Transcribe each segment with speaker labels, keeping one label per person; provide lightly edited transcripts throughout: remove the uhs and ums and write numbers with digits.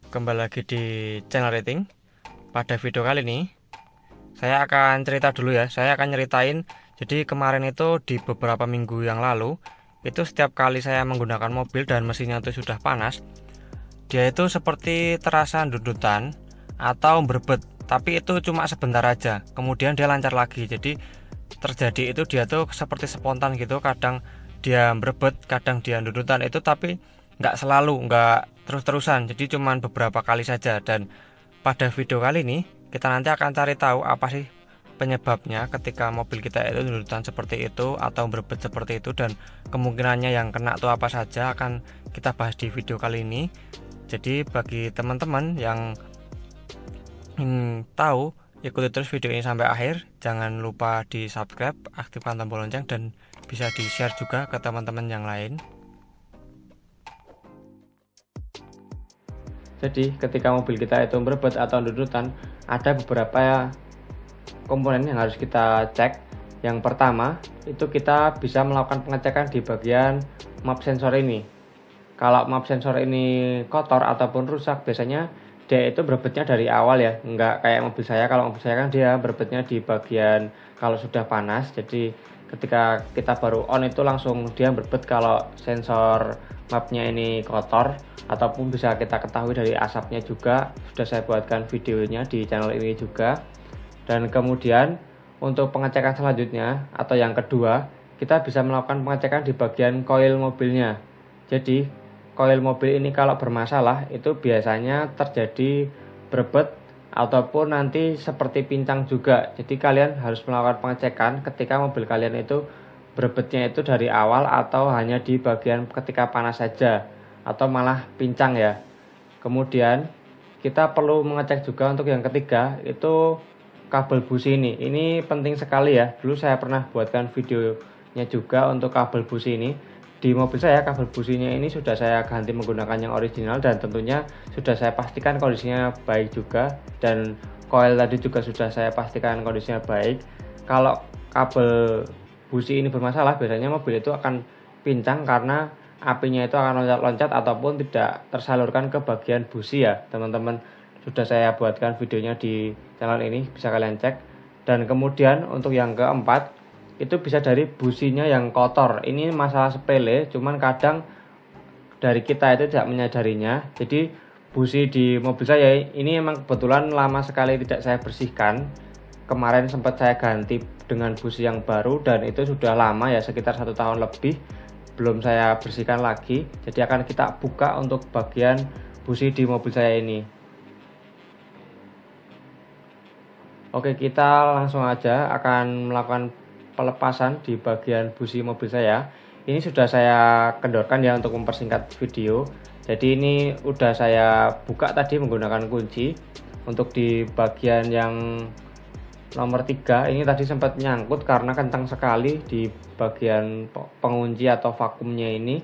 Speaker 1: Kembali lagi di channel rating. Pada video kali ini saya akan cerita dulu ya. Saya akan nyeritain. Jadi kemarin itu di beberapa minggu yang lalu itu setiap kali saya menggunakan mobil dan mesinnya itu sudah panas, dia itu seperti terasa dundutan atau berbet, tapi itu cuma sebentar aja. Kemudian dia lancar lagi. Jadi terjadi itu dia tuh seperti spontan gitu. Kadang dia berbet, kadang dia dundutan itu, tapi nggak selalu, nggak terus-terusan. Jadi cuman beberapa kali saja. Dan pada video kali ini kita nanti akan cari tahu apa sih penyebabnya ketika mobil kita itu dundutan seperti itu atau berbet seperti itu, dan kemungkinannya yang kena tuh apa saja akan kita bahas di video kali ini. Jadi bagi teman-teman yang ingin tahu, ikuti terus video ini sampai akhir. Jangan lupa di subscribe, aktifkan tombol lonceng, dan bisa di share juga ke teman-teman yang lain. Jadi ketika mobil kita itu berbet atau dundutan, ada beberapa komponen yang harus kita cek. Yang pertama itu kita bisa melakukan pengecekan di bagian map sensor ini. Kalau map sensor ini kotor ataupun rusak, biasanya dia itu berbetnya dari awal ya, nggak kayak mobil saya. Kalau mobil saya kan dia berbetnya di bagian kalau sudah panas. Jadi ketika kita baru on itu langsung dia berbet kalau sensor mapnya ini kotor, ataupun bisa kita ketahui dari asapnya juga. Sudah saya buatkan videonya di channel ini juga. Dan kemudian untuk pengecekan selanjutnya atau yang kedua, kita bisa melakukan pengecekan di bagian koil mobilnya. Jadi koil mobil ini kalau bermasalah itu biasanya terjadi berbet ataupun nanti seperti pincang juga. Jadi kalian harus melakukan pengecekan ketika mobil kalian itu berbetnya itu dari awal atau hanya di bagian ketika panas saja atau malah pincang ya. Kemudian kita perlu mengecek juga untuk yang ketiga, itu kabel busi ini. Ini penting sekali ya. Dulu saya pernah buatkan videonya juga untuk kabel busi ini. Di mobil saya kabel businya ini sudah saya ganti menggunakan yang original, dan tentunya sudah saya pastikan kondisinya baik juga, dan coil tadi juga sudah saya pastikan kondisinya baik. Kalau kabel busi ini bermasalah, biasanya mobil itu akan pincang karena apinya itu akan loncat-loncat ataupun tidak tersalurkan ke bagian busi ya teman-teman. Sudah saya buatkan videonya di channel ini, bisa kalian cek. Dan kemudian untuk yang keempat, itu bisa dari businya yang kotor. Ini masalah sepele, cuman kadang dari kita itu tidak menyadarinya. Jadi busi di mobil saya ini memang kebetulan lama sekali tidak saya bersihkan. Kemarin sempat saya ganti dengan busi yang baru, dan itu sudah lama ya, sekitar 1 tahun lebih belum saya bersihkan lagi. Jadi akan kita buka untuk bagian busi di mobil saya ini. Oke, kita langsung aja akan melakukan pelepasan di bagian busi mobil saya. Ini sudah saya kendorkan ya untuk mempersingkat video. Jadi ini udah saya buka tadi menggunakan kunci. Untuk di bagian yang nomor 3 ini tadi sempat nyangkut karena kencang sekali di bagian pengunci atau vakumnya ini.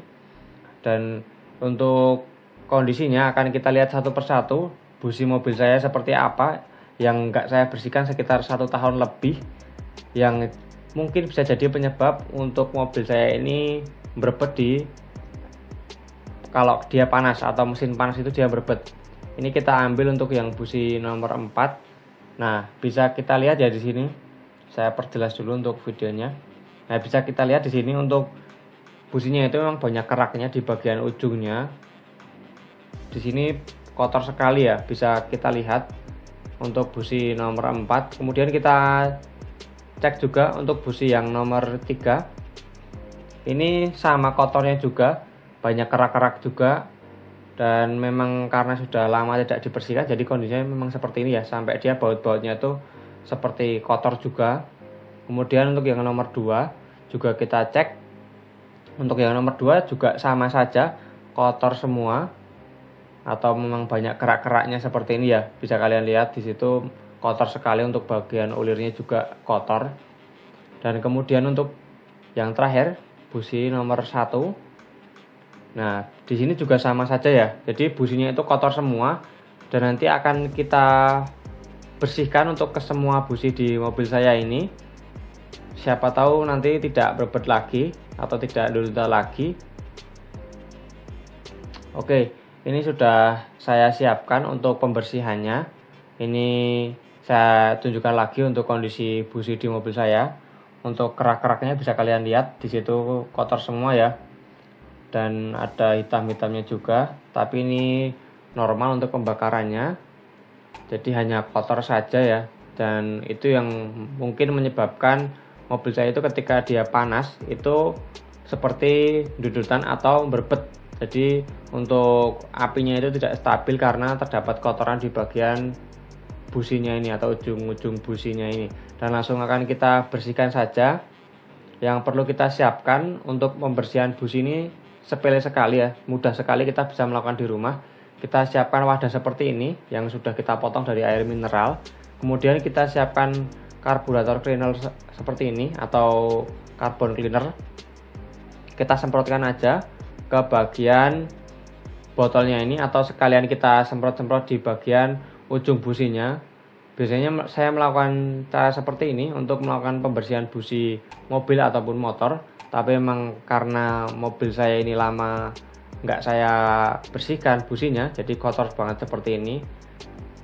Speaker 1: Dan untuk kondisinya akan kita lihat satu persatu busi mobil saya seperti apa yang nggak saya bersihkan sekitar 1 tahun lebih, yang mungkin bisa jadi penyebab untuk mobil saya ini berbet kalau dia panas atau mesin panas itu dia berbet. Ini kita ambil untuk yang busi nomor 4. Nah, bisa kita lihat ya di sini. Saya perjelas dulu untuk videonya. Nah, bisa kita lihat di sini untuk businya itu memang banyak keraknya di bagian ujungnya. Di sini kotor sekali ya, bisa kita lihat untuk busi nomor 4. Kemudian kita cek juga untuk busi yang nomor 3. Ini sama kotornya juga, banyak kerak-kerak juga, dan memang karena sudah lama tidak dibersihkan jadi kondisinya memang seperti ini ya, sampai dia baut-bautnya tuh seperti kotor juga. Kemudian untuk yang nomor 2 juga kita cek. Untuk yang nomor 2 juga sama saja, kotor semua atau memang banyak kerak-keraknya seperti ini ya. Bisa kalian lihat di situ kotor sekali, untuk bagian ulirnya juga kotor. Dan kemudian untuk yang terakhir busi nomor 1. Nah, di sini juga sama saja ya. Jadi businya itu kotor semua, dan nanti akan kita bersihkan untuk ke semua busi di mobil saya ini. Siapa tahu nanti tidak berbet lagi atau tidak dundutan lagi. Oke, ini sudah saya siapkan untuk pembersihannya. Ini saya tunjukkan lagi untuk kondisi busi di mobil saya. Untuk kerak-keraknya bisa kalian lihat, di situ kotor semua ya. Dan ada hitam-hitamnya juga, tapi ini normal untuk pembakarannya. Jadi hanya kotor saja ya. Dan itu yang mungkin menyebabkan mobil saya itu ketika dia panas itu seperti dudutan atau berbet. Jadi untuk apinya itu tidak stabil karena terdapat kotoran di bagian businya ini atau ujung-ujung businya ini. Dan langsung akan kita bersihkan saja. Yang perlu kita siapkan untuk pembersihan busi ini sepele sekali ya, mudah sekali kita bisa melakukan di rumah. Kita siapkan wadah seperti ini yang sudah kita potong dari air mineral. Kemudian kita siapkan karburator cleaner seperti ini atau carbon cleaner. Kita semprotkan aja ke bagian botolnya ini atau sekalian kita semprot-semprot di bagian ujung businya. Biasanya saya melakukan cara seperti ini untuk melakukan pembersihan busi mobil ataupun motor, tapi memang karena mobil saya ini lama nggak saya bersihkan businya, jadi kotor banget seperti ini.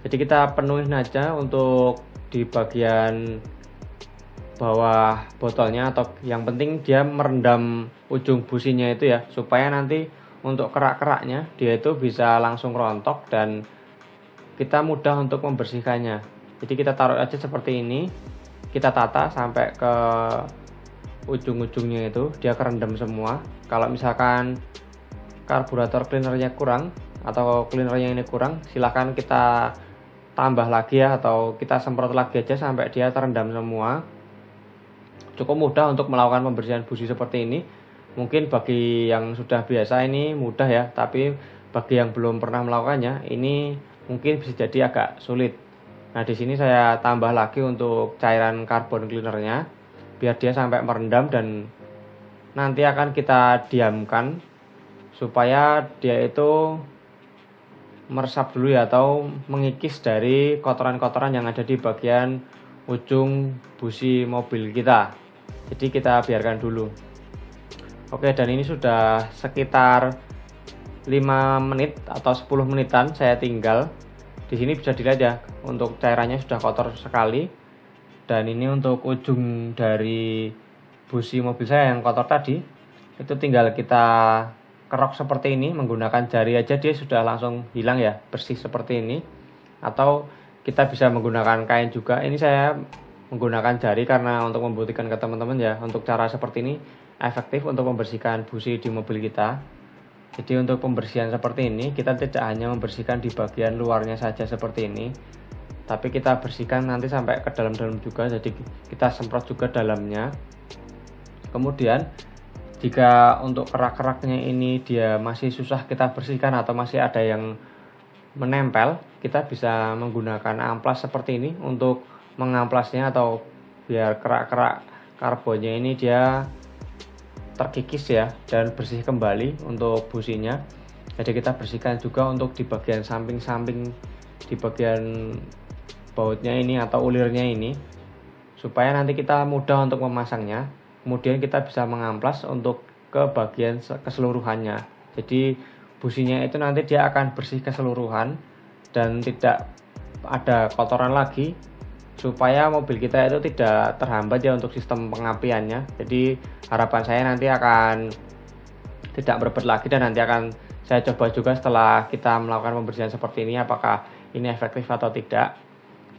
Speaker 1: Jadi kita penuhin aja untuk di bagian bawah botolnya, atau yang penting dia merendam ujung businya itu ya, supaya nanti untuk kerak-keraknya dia itu bisa langsung rontok dan kita mudah untuk membersihkannya. Jadi kita taruh aja seperti ini, kita tata sampai ke ujung-ujungnya itu dia kerendam semua. Kalau misalkan karburator cleanernya kurang atau cleanernya ini kurang, silahkan kita tambah lagi ya, atau kita semprot lagi aja sampai dia terendam semua. Cukup mudah untuk melakukan pembersihan busi seperti ini. Mungkin bagi yang sudah biasa ini mudah ya, tapi bagi yang belum pernah melakukannya ini mungkin bisa jadi agak sulit. Nah, di sini saya tambah lagi untuk cairan carbon cleanernya biar dia sampai merendam, dan nanti akan kita diamkan supaya dia itu meresap dulu ya, atau mengikis dari kotoran-kotoran yang ada di bagian ujung busi mobil kita. Jadi kita biarkan dulu. Oke, dan ini sudah sekitar 5 menit atau 10 menitan saya tinggal. Di sini bisa dilihat ya, untuk cairannya sudah kotor sekali. Dan ini untuk ujung dari busi mobil saya yang kotor tadi, itu tinggal kita kerok seperti ini, menggunakan jari aja dia sudah langsung hilang ya, bersih seperti ini. Atau kita bisa menggunakan kain juga. Ini saya menggunakan jari karena untuk membuktikan ke teman-teman ya, untuk cara seperti ini efektif untuk membersihkan busi di mobil kita. Jadi untuk pembersihan seperti ini kita tidak hanya membersihkan di bagian luarnya saja seperti ini, tapi kita bersihkan nanti sampai ke dalam-dalam juga. Jadi kita semprot juga dalamnya. Kemudian jika untuk kerak-keraknya ini dia masih susah kita bersihkan atau masih ada yang menempel, kita bisa menggunakan amplas seperti ini untuk mengamplasnya, atau biar kerak-kerak karbonnya ini dia terkikis ya dan bersih kembali untuk businya. Jadi kita bersihkan juga untuk di bagian samping-samping, di bagian bautnya ini atau ulirnya ini, supaya nanti kita mudah untuk memasangnya. Kemudian kita bisa mengamplas untuk ke bagian keseluruhannya. Jadi businya itu nanti dia akan bersih keseluruhan dan tidak ada kotoran lagi, supaya mobil kita itu tidak terhambat ya untuk sistem pengapiannya. Jadi harapan saya nanti akan tidak berbet lagi, dan nanti akan saya coba juga setelah kita melakukan pembersihan seperti ini apakah ini efektif atau tidak.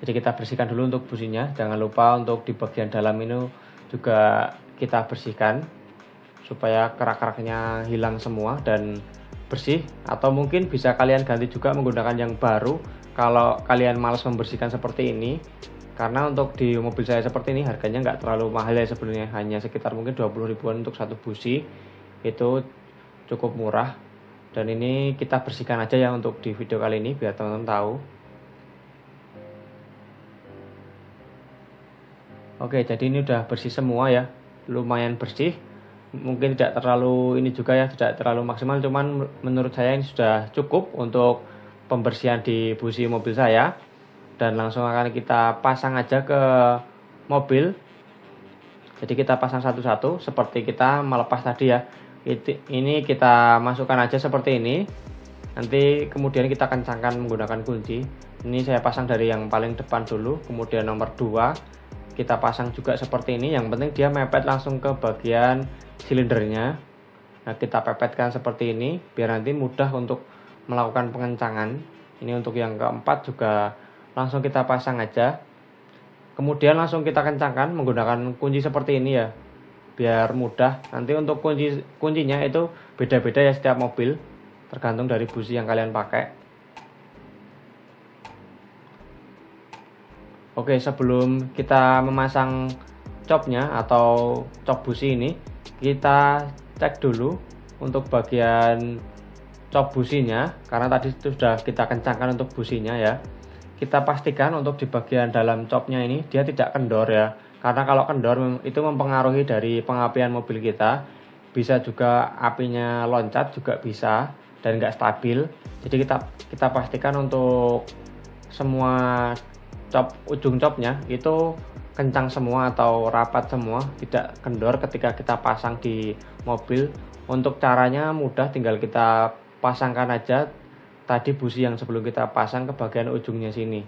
Speaker 1: Jadi kita bersihkan dulu untuk businya. Jangan lupa untuk di bagian dalam ini juga kita bersihkan supaya kerak-keraknya hilang semua dan bersih. Atau mungkin bisa kalian ganti juga menggunakan yang baru kalau kalian malas membersihkan seperti ini. Karena untuk di mobil saya seperti ini harganya nggak terlalu mahal ya sebenarnya, hanya sekitar mungkin 20 ribuan untuk satu busi, itu cukup murah. Dan ini kita bersihkan aja ya untuk di video kali ini biar teman-teman tahu. Oke, jadi ini udah bersih semua ya, lumayan bersih. Mungkin tidak terlalu ini juga ya, tidak terlalu maksimal, cuman menurut saya ini sudah cukup untuk pembersihan di busi mobil saya. Dan langsung akan kita pasang aja ke mobil. Jadi kita pasang satu-satu seperti kita melepas tadi ya. Ini kita masukkan aja seperti ini. Nanti kemudian kita kencangkan menggunakan kunci. Ini saya pasang dari yang paling depan dulu, kemudian nomor 2 kita pasang juga seperti ini. Yang penting dia mepet langsung ke bagian silindernya. Nah, kita pepetkan seperti ini biar nanti mudah untuk melakukan pengencangan. Ini untuk yang keempat juga langsung kita pasang aja. Kemudian langsung kita kencangkan menggunakan kunci seperti ini ya, biar mudah. Nanti untuk kuncinya itu beda-beda ya setiap mobil, tergantung dari busi yang kalian pakai. Oke, sebelum kita memasang copnya atau cop busi ini, kita cek dulu untuk bagian cop businya, karena tadi sudah kita kencangkan untuk businya ya. Kita pastikan untuk di bagian dalam copnya ini dia tidak kendor ya, karena kalau kendor itu mempengaruhi dari pengapian mobil kita. Bisa juga apinya loncat juga bisa dan nggak stabil. Jadi kita pastikan untuk semua ujung copnya itu kencang semua atau rapat semua, tidak kendor ketika kita pasang di mobil. Untuk caranya mudah, tinggal kita pasangkan aja tadi busi yang sebelum kita pasang ke bagian ujungnya sini.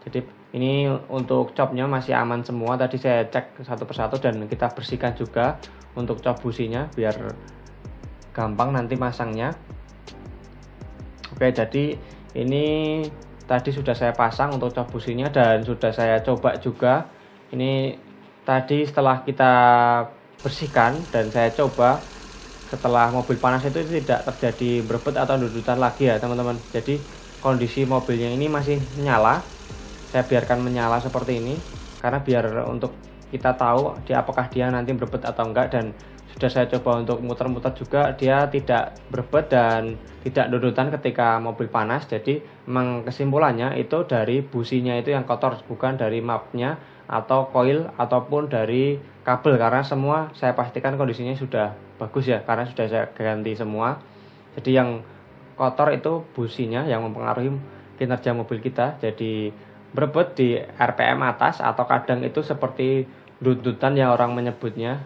Speaker 1: Jadi ini untuk copnya masih aman semua, tadi saya cek satu persatu dan kita bersihkan juga untuk cop businya biar gampang nanti masangnya. Oke, jadi ini tadi sudah saya pasang untuk cop businya dan sudah saya coba juga. Ini tadi setelah kita bersihkan dan saya coba, setelah mobil panas itu tidak terjadi berebut atau dudutan lagi ya teman-teman. Jadi kondisi mobilnya ini masih menyala. Saya biarkan menyala seperti ini karena biar untuk kita tahu apakah dia nanti berebut atau enggak. Dan sudah saya coba untuk muter-muter juga, dia tidak berebut dan tidak dudutan ketika mobil panas. Jadi memang kesimpulannya itu dari businya itu yang kotor, bukan dari mapnya atau koil ataupun dari kabel, karena semua saya pastikan kondisinya sudah bagus ya, karena sudah saya ganti semua. Jadi yang kotor itu businya yang mempengaruhi kinerja mobil kita. Jadi berebut di RPM atas atau kadang itu seperti dudutan yang orang menyebutnya.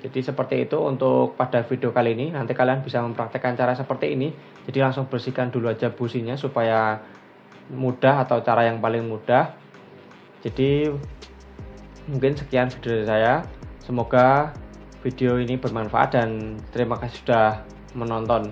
Speaker 1: Jadi seperti itu untuk pada video kali ini. Nanti kalian bisa mempraktekkan cara seperti ini. Jadi langsung bersihkan dulu aja businya supaya mudah, atau cara yang paling mudah. Jadi mungkin sekian video dari saya. Semoga video ini bermanfaat dan terima kasih sudah menonton.